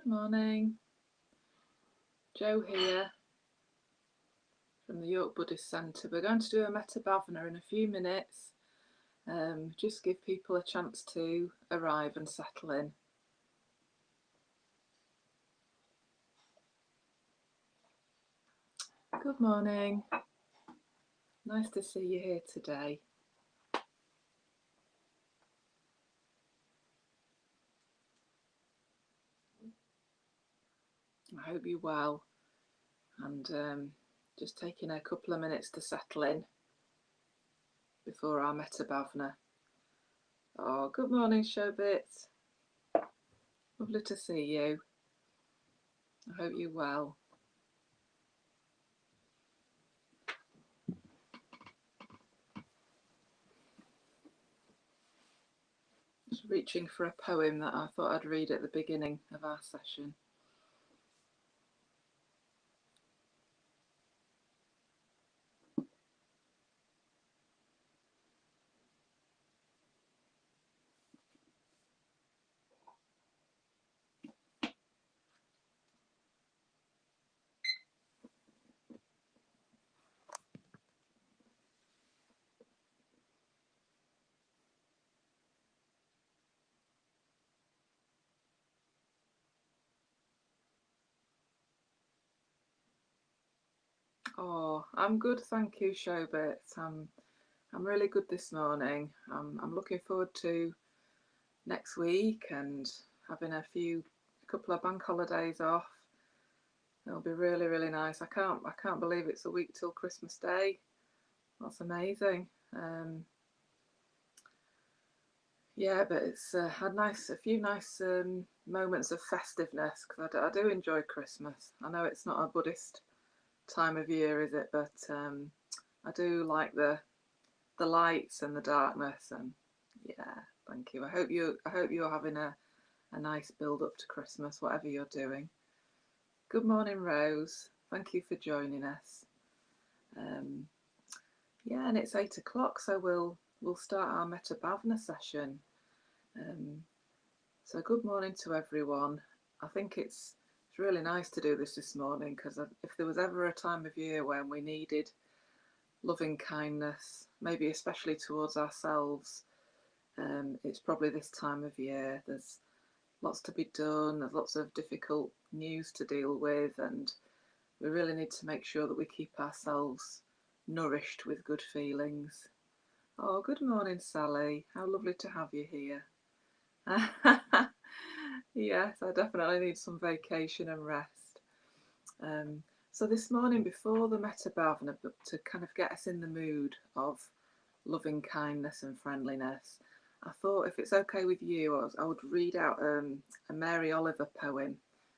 Good morning, Jo here from the York Buddhist Centre. We're going to do a Metta Bhavana in a few minutes, just give people a chance to arrive and settle in. Good morning, nice to see you here today. I hope you're well, and just taking a couple of minutes to settle in before our Metta Bhavana. Oh, good morning, Shobit. Lovely to see you. I hope you're well. Just reaching for a poem that I thought I'd read at the beginning of our session. Oh, I'm good, thank you, Shobit. I'm really good this morning. I'm looking forward to next week and having a couple of bank holidays off. It'll be really, really nice. I can't believe it's a week till Christmas Day. That's amazing. Yeah, but it's had a few nice moments of festiveness because I do enjoy Christmas. I know it's not a Buddhist time of year, is it? But I do like the lights and the darkness, and yeah, thank you. I hope you're having a nice build up to Christmas, whatever you're doing. Good morning, Rose. Thank you for joining us. Yeah, and it's 8 o'clock, so we'll start our Metta Bhavana session. So good morning to everyone. I think it's really nice to do this morning because if there was ever a time of year when we needed loving kindness, maybe especially towards ourselves, it's probably this time of year. There's lots to be done, there's lots of difficult news to deal with, and we really need to make sure that we keep ourselves nourished with good feelings. Oh, good morning, Sally. How lovely to have you here. Yes, I definitely need some vacation and rest. So this morning, before the Metta Bhavana, to kind of get us in the mood of loving kindness and friendliness, I thought if it's okay with you, I would read out a Mary Oliver poem,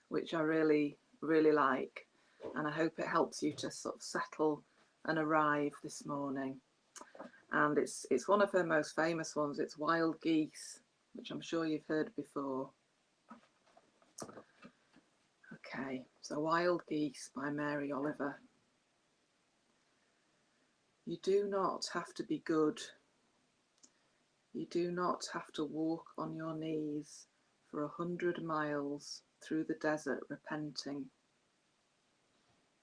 which I really, really like, and I hope it helps you to sort of settle and arrive this morning. And it's one of her most famous ones. It's Wild Geese, which I'm sure you've heard before. Okay, so Wild Geese by Mary Oliver. You do not have to be good. You do not have to walk on your knees for 100 miles through the desert repenting.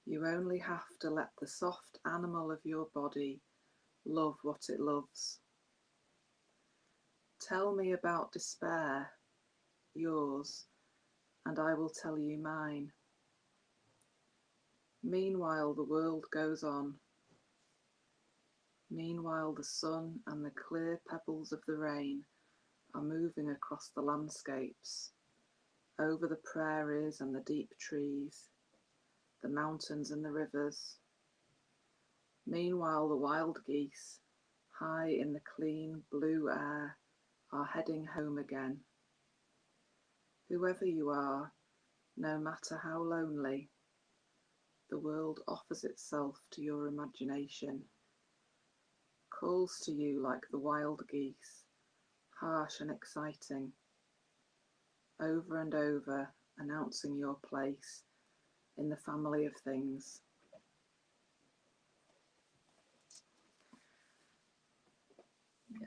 You only have to let the soft animal of your body love what it loves. Tell me about despair, yours, and I will tell you mine. Meanwhile, the world goes on. Meanwhile, the sun and the clear pebbles of the rain are moving across the landscapes, over the prairies and the deep trees, the mountains and the rivers. Meanwhile, the wild geese, high in the clean blue air, are heading home again. Whoever you are, no matter how lonely, the world offers itself to your imagination, calls to you like the wild geese, harsh and exciting, over and over announcing your place in the family of things. Yeah,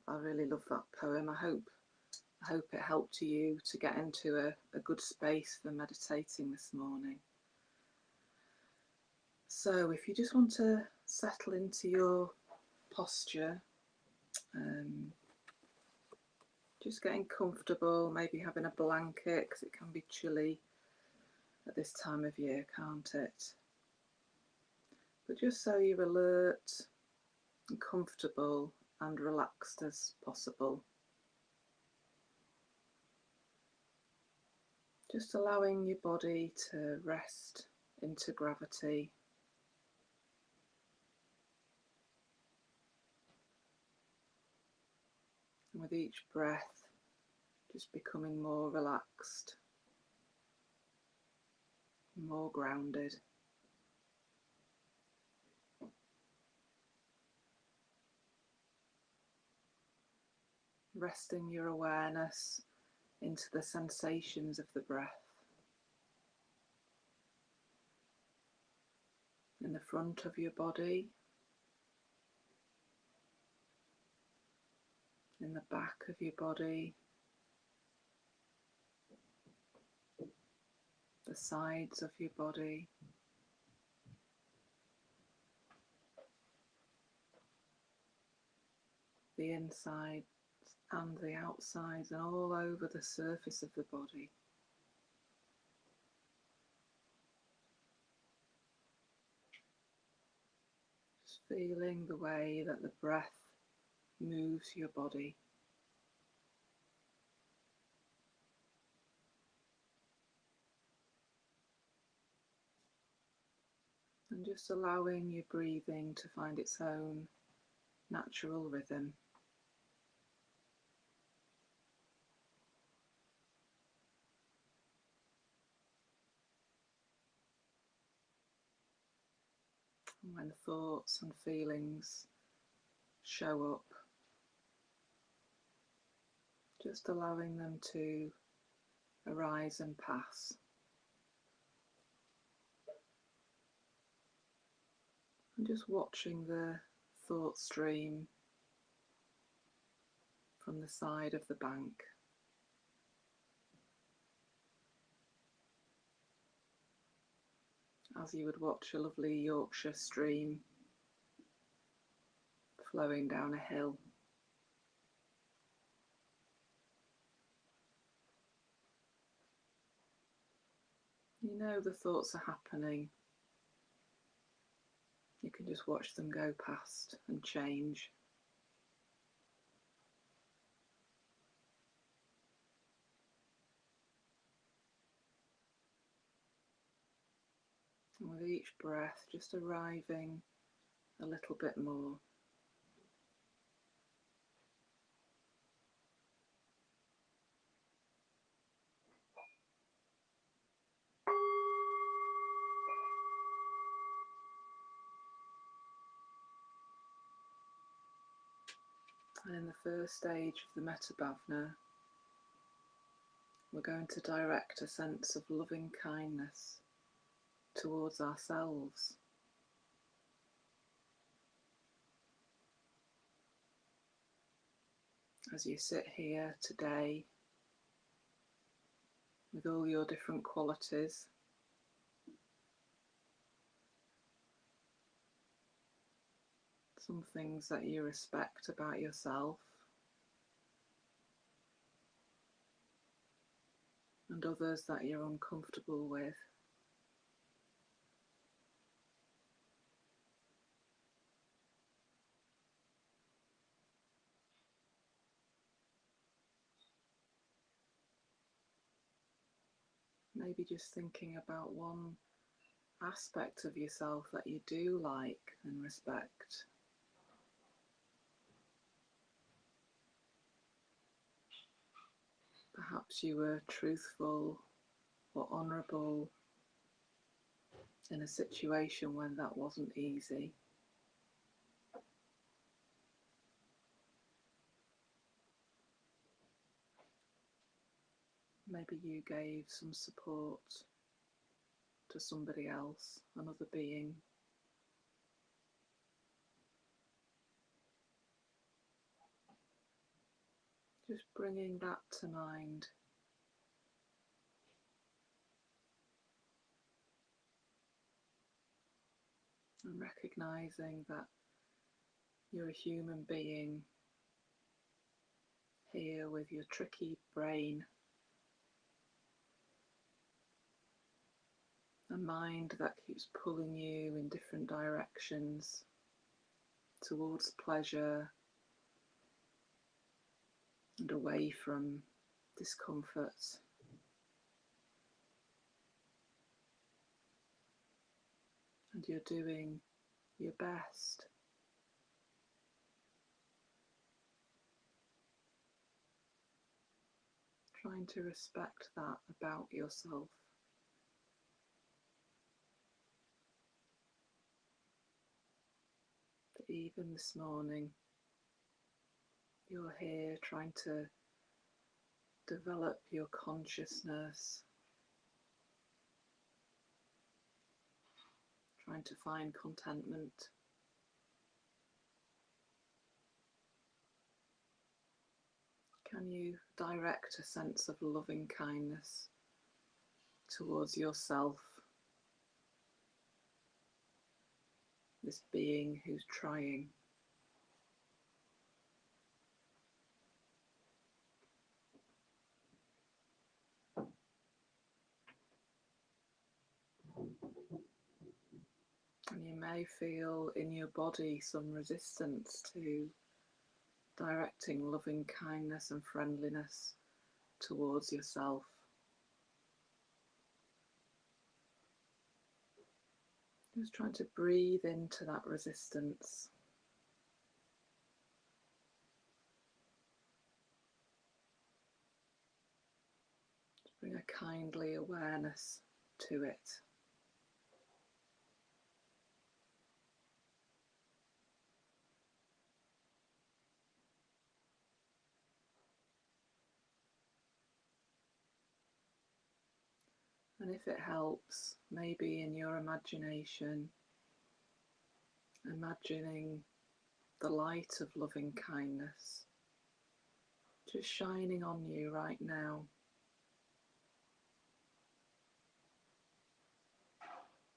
I really love that poem. I I hope it helped you to get into a good space for meditating this morning. So if you just want to settle into your posture, just getting comfortable, maybe having a blanket because it can be chilly at this time of year, can't it? But just so you're alert and comfortable and relaxed as possible. Just allowing your body to rest into gravity. And with each breath, just becoming more relaxed, more grounded. Resting your awareness into the sensations of the breath. In the front of your body, in the back of your body, the sides of your body, the insides and the outsides, and all over the surface of the body. Just feeling the way that the breath moves your body. And just allowing your breathing to find its own natural rhythm. And when thoughts and feelings show up, just allowing them to arise and pass. And just watching the thought stream from the side of the bank. As you would watch a lovely Yorkshire stream flowing down a hill. You know the thoughts are happening. You can just watch them go past and change. And with each breath, just arriving a little bit more. And in the first stage of the Metta Bhavana, we're going to direct a sense of loving kindness towards ourselves. As you sit here today with all your different qualities, some things that you respect about yourself, and others that you're uncomfortable with. Maybe just thinking about one aspect of yourself that you do like and respect. Perhaps you were truthful or honourable in a situation when that wasn't easy. Maybe you gave some support to somebody else, another being. Just bringing that to mind. And recognizing that you're a human being here with your tricky brain, a mind that keeps pulling you in different directions towards pleasure and away from discomfort. And you're doing your best. Trying to respect that about yourself. That even this morning, you're here trying to develop your consciousness, trying to find contentment. Can you direct a sense of loving kindness towards yourself, this being who's trying? And you may feel in your body some resistance to directing loving kindness and friendliness towards yourself. Just trying to breathe into that resistance. Just bring a kindly awareness to it. And if it helps, maybe in your imagination, imagining the light of loving kindness just shining on you right now.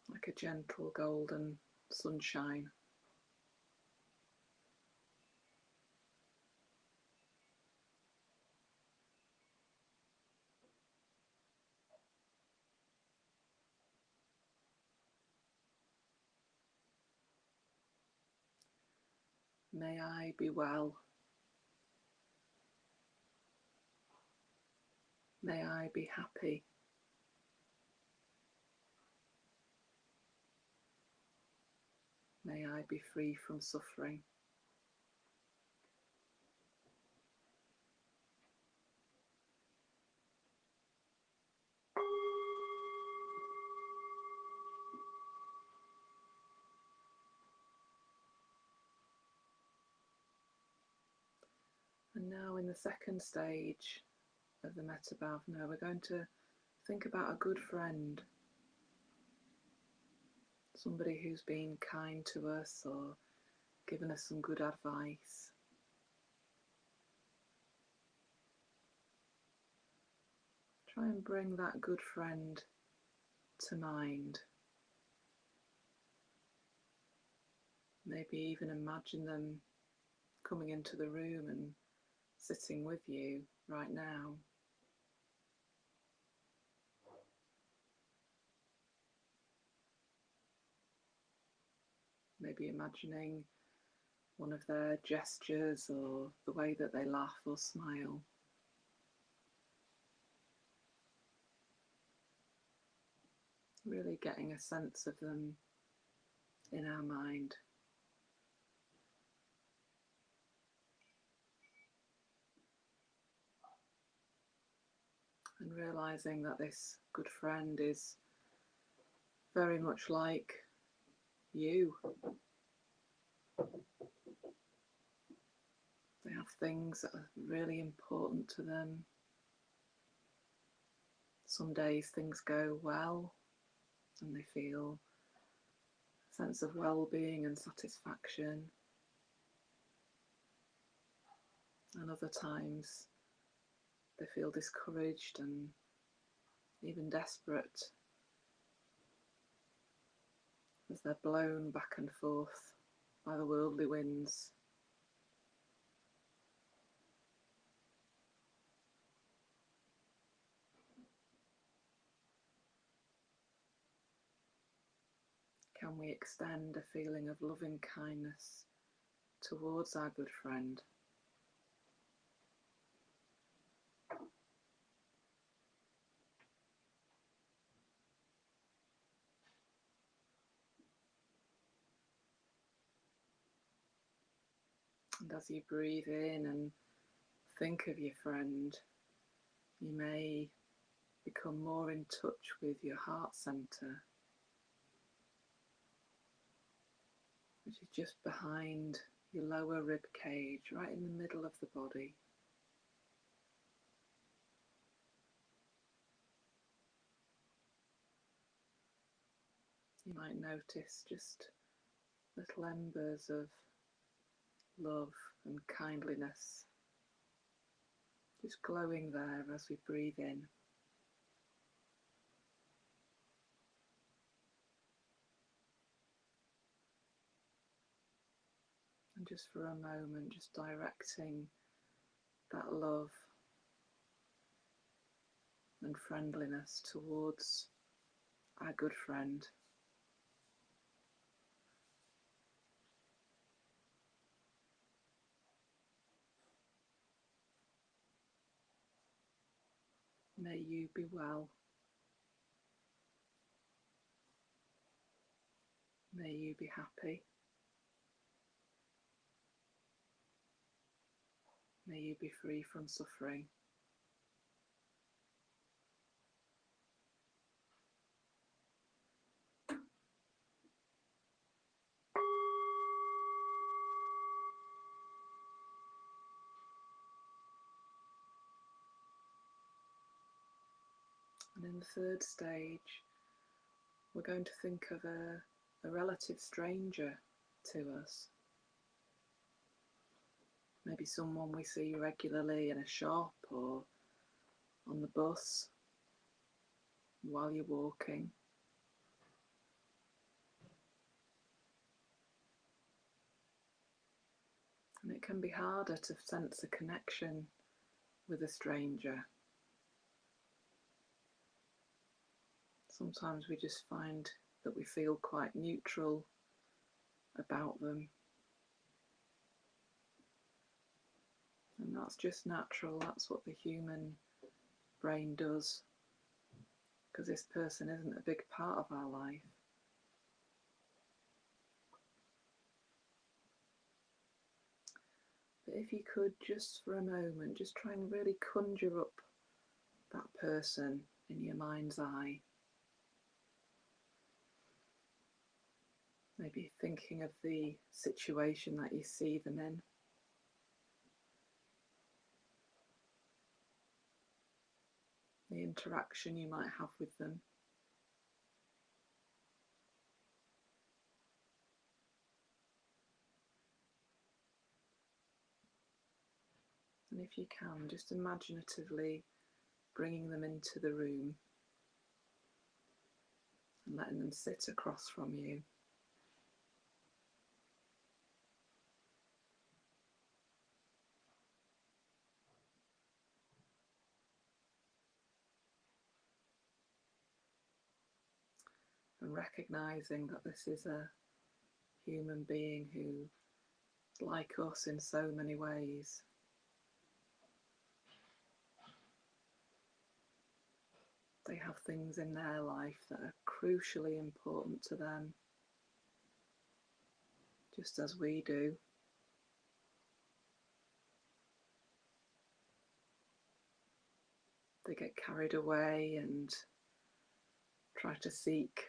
Like a gentle golden sunshine. May I be well. May I be happy. May I be free from suffering. And now in the second stage of the Metta Bhavana, we're going to think about a good friend. Somebody who's been kind to us or given us some good advice. Try and bring that good friend to mind. Maybe even imagine them coming into the room and sitting with you right now. Maybe imagining one of their gestures or the way that they laugh or smile. Really getting a sense of them in our mind. And realizing that this good friend is very much like you. They have things that are really important to them. Some days things go well and they feel a sense of well-being and satisfaction. And other times they feel discouraged and even desperate as they're blown back and forth by the worldly winds. Can we extend a feeling of loving kindness towards our good friend? And as you breathe in and think of your friend, you may become more in touch with your heart centre, which is just behind your lower rib cage, right in the middle of the body. You might notice just little embers of love and kindliness just glowing there as we breathe in. And just for a moment, just directing that love and friendliness towards our good friend. May you be well. May you be happy. May you be free from suffering. And in the third stage, we're going to think of a relative stranger to us. Maybe someone we see regularly in a shop or on the bus while you're walking. And it can be harder to sense a connection with a stranger. Sometimes we just find that we feel quite neutral about them. And that's just natural, that's what the human brain does, because this person isn't a big part of our life. But if you could, just for a moment, just try and really conjure up that person in your mind's eye. Maybe thinking of the situation that you see them in. The interaction you might have with them. And if you can, just imaginatively bringing them into the room and letting them sit across from you. And recognizing that this is a human being who, like us in so many ways, they have things in their life that are crucially important to them, just as we do. They get carried away and try to seek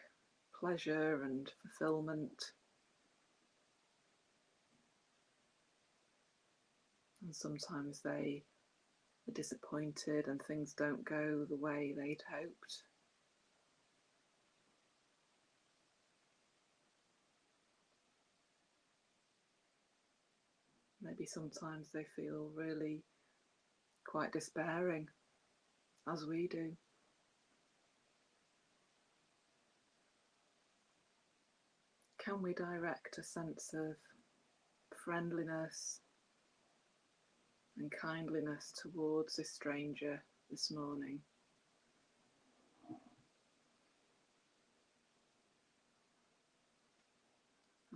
pleasure and fulfillment. And sometimes they are disappointed and things don't go the way they'd hoped. Maybe sometimes they feel really quite despairing as we do. Can we direct a sense of friendliness and kindliness towards this stranger this morning?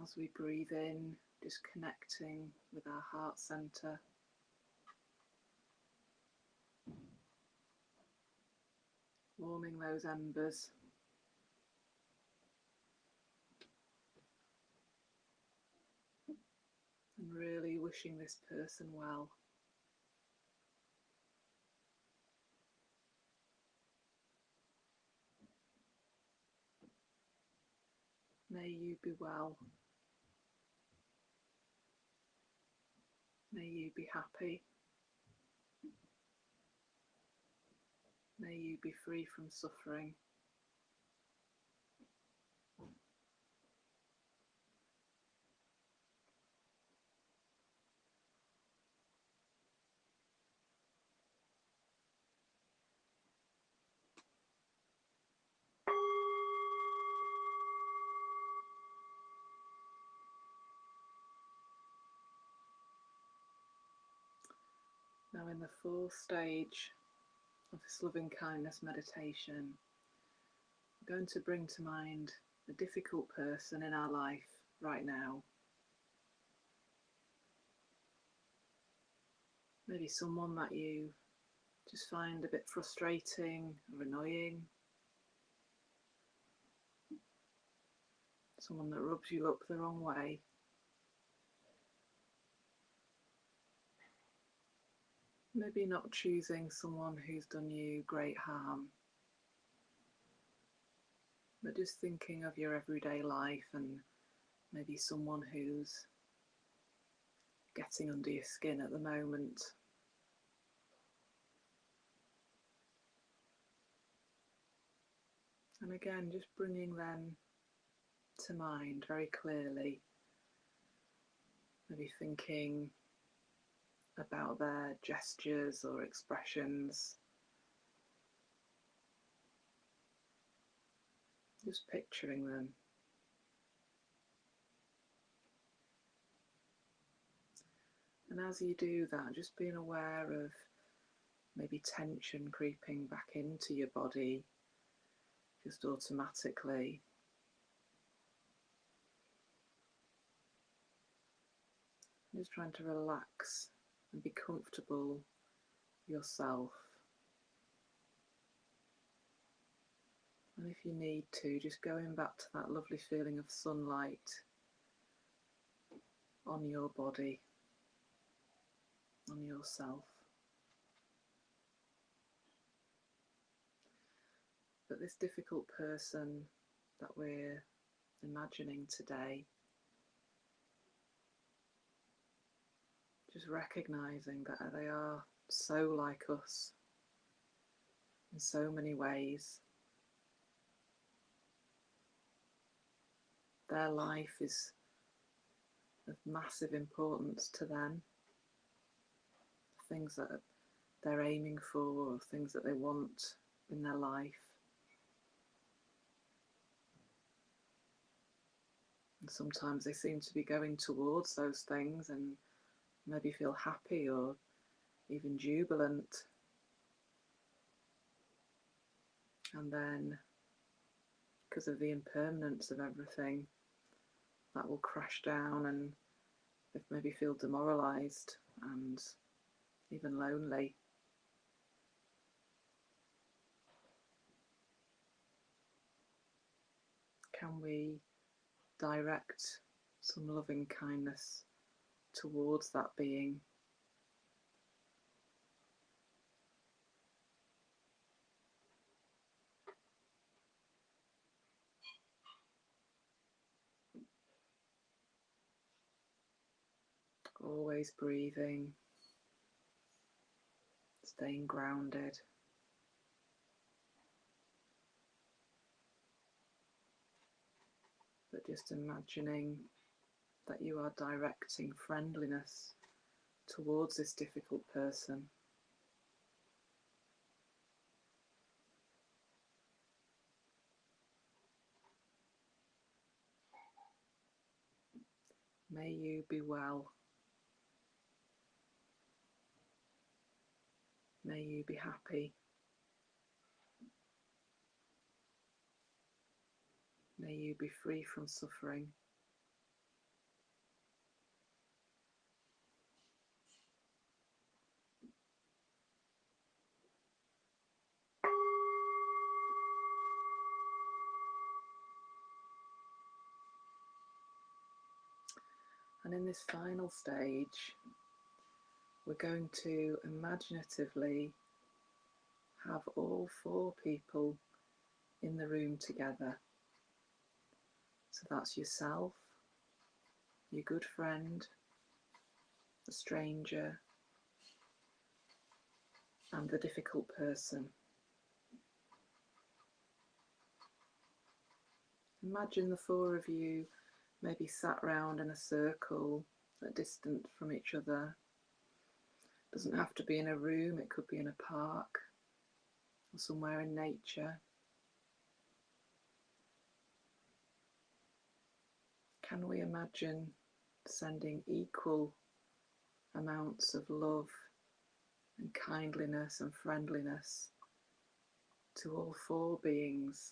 As we breathe in, just connecting with our heart center. Warming those embers. And really wishing this person well. May you be well. May you be happy. May you be free from suffering. Now, in the fourth stage of this loving kindness meditation, we're going to bring to mind a difficult person in our life right now. Maybe someone that you just find a bit frustrating or annoying. Someone that rubs you up the wrong way. Maybe not choosing someone who's done you great harm, but just thinking of your everyday life and maybe someone who's getting under your skin at the moment. And again, just bringing them to mind very clearly. Maybe thinking about their gestures or expressions. Just picturing them. And as you do that, just being aware of maybe tension creeping back into your body, just automatically. Just trying to relax and be comfortable yourself. And if you need to, just going back to that lovely feeling of sunlight on your body, on yourself. But this difficult person that we're imagining today, just recognizing that they are so like us in so many ways. Their life is of massive importance to them. Things that they're aiming for, or things that they want in their life. And sometimes they seem to be going towards those things and maybe feel happy or even jubilant. And then, because of the impermanence of everything, that will crash down and they maybe feel demoralised and even lonely. Can we direct some loving kindness towards that being? Always breathing, staying grounded. But just imagining that you are directing friendliness towards this difficult person. May you be well. May you be happy. May you be free from suffering. And in this final stage, we're going to imaginatively have all 4 people in the room together. So that's yourself, your good friend, the stranger, and the difficult person. Imagine the 4 of you maybe sat round in a circle, distant from each other. Doesn't have to be in a room, it could be in a park or somewhere in nature. Can we imagine sending equal amounts of love and kindliness and friendliness to all 4 beings?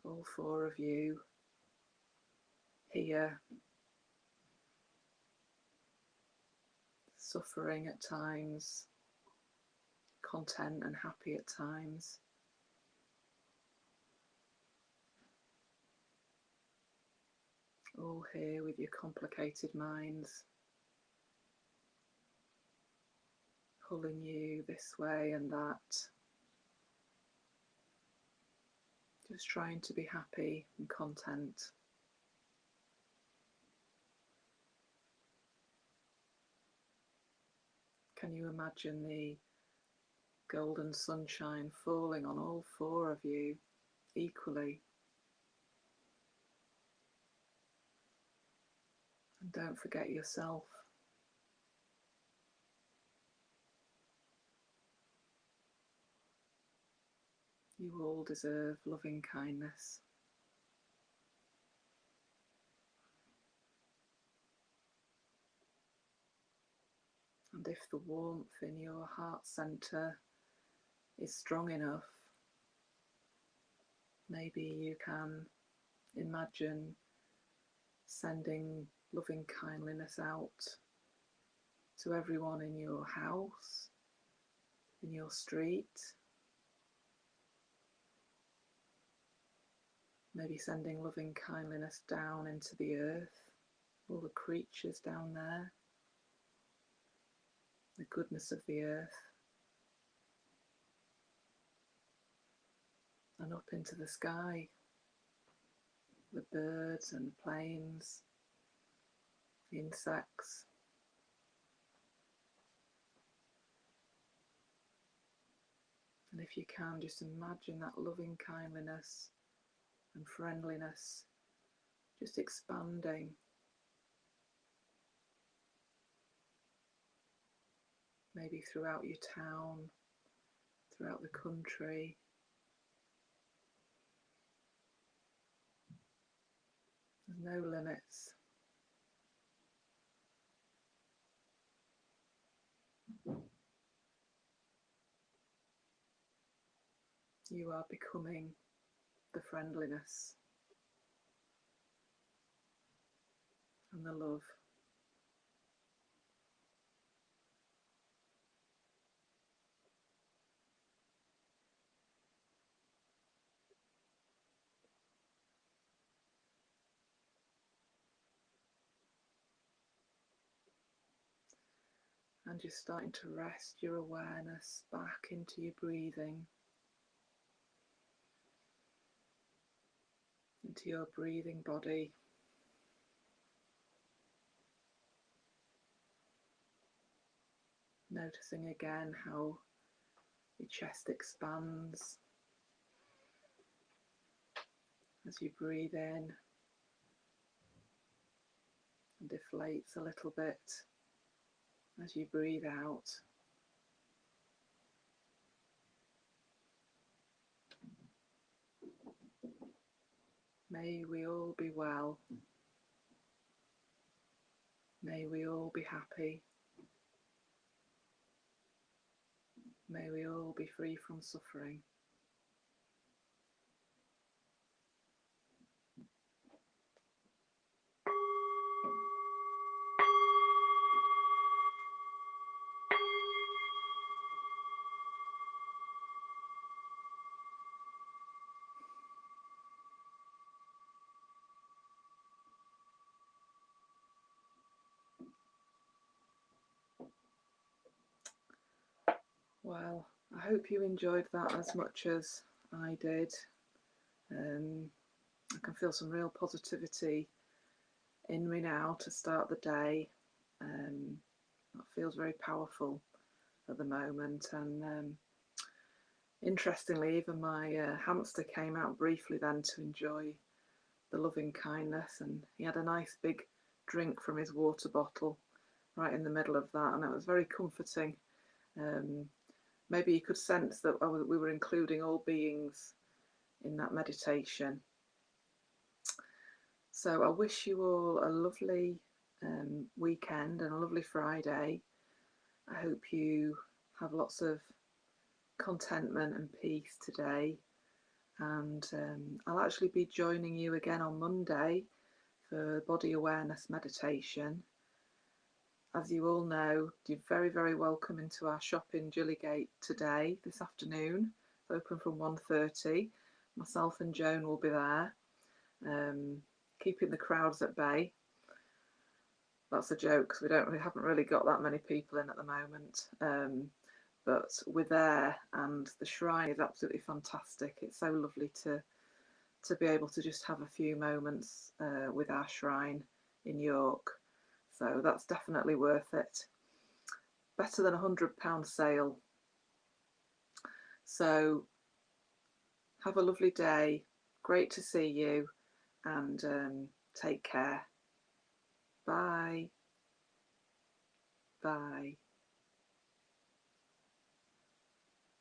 All 4 of you here, suffering at times, content and happy at times. All here with your complicated minds, pulling you this way and that. Just trying to be happy and content. Can you imagine the golden sunshine falling on all 4 of you equally? And don't forget yourself. You all deserve loving kindness. And if the warmth in your heart centre is strong enough, maybe you can imagine sending loving kindliness out to everyone in your house, in your street, maybe sending loving kindliness down into the earth, all the creatures down there, the goodness of the earth, and up into the sky, the birds and planes, the insects. And if you can, just imagine that loving kindliness and friendliness just expanding, maybe throughout your town, throughout the country. There's no limits. You are becoming the friendliness and the love. And you're starting to rest your awareness back into your breathing, into your breathing body. Noticing again how your chest expands as you breathe in and deflates a little bit as you breathe out. May we all be well. May we all be happy. May we all be free from suffering. Well, I hope you enjoyed that as much as I did. I can feel some real positivity in me now to start the day. That feels very powerful at the moment, and interestingly, even my hamster came out briefly then to enjoy the loving kindness, and he had a nice big drink from his water bottle right in the middle of that, and it was very comforting. Maybe you could sense that we were including all beings in that meditation. So I wish you all a lovely weekend and a lovely Friday. I hope you have lots of contentment and peace today, and I'll actually be joining you again on Monday for body awareness meditation. As you all know, you're very, very welcome into our shop in Gillygate today, this afternoon. It's open from 1:30. Myself and Joan will be there, keeping the crowds at bay. That's a joke because we haven't really got that many people in at the moment. But we're there, and the shrine is absolutely fantastic. It's so lovely to be able to just have a few moments with our shrine in York. So that's definitely worth it. Better than £100 sale. So have a lovely day. Great to see you, and take care. Bye. Bye.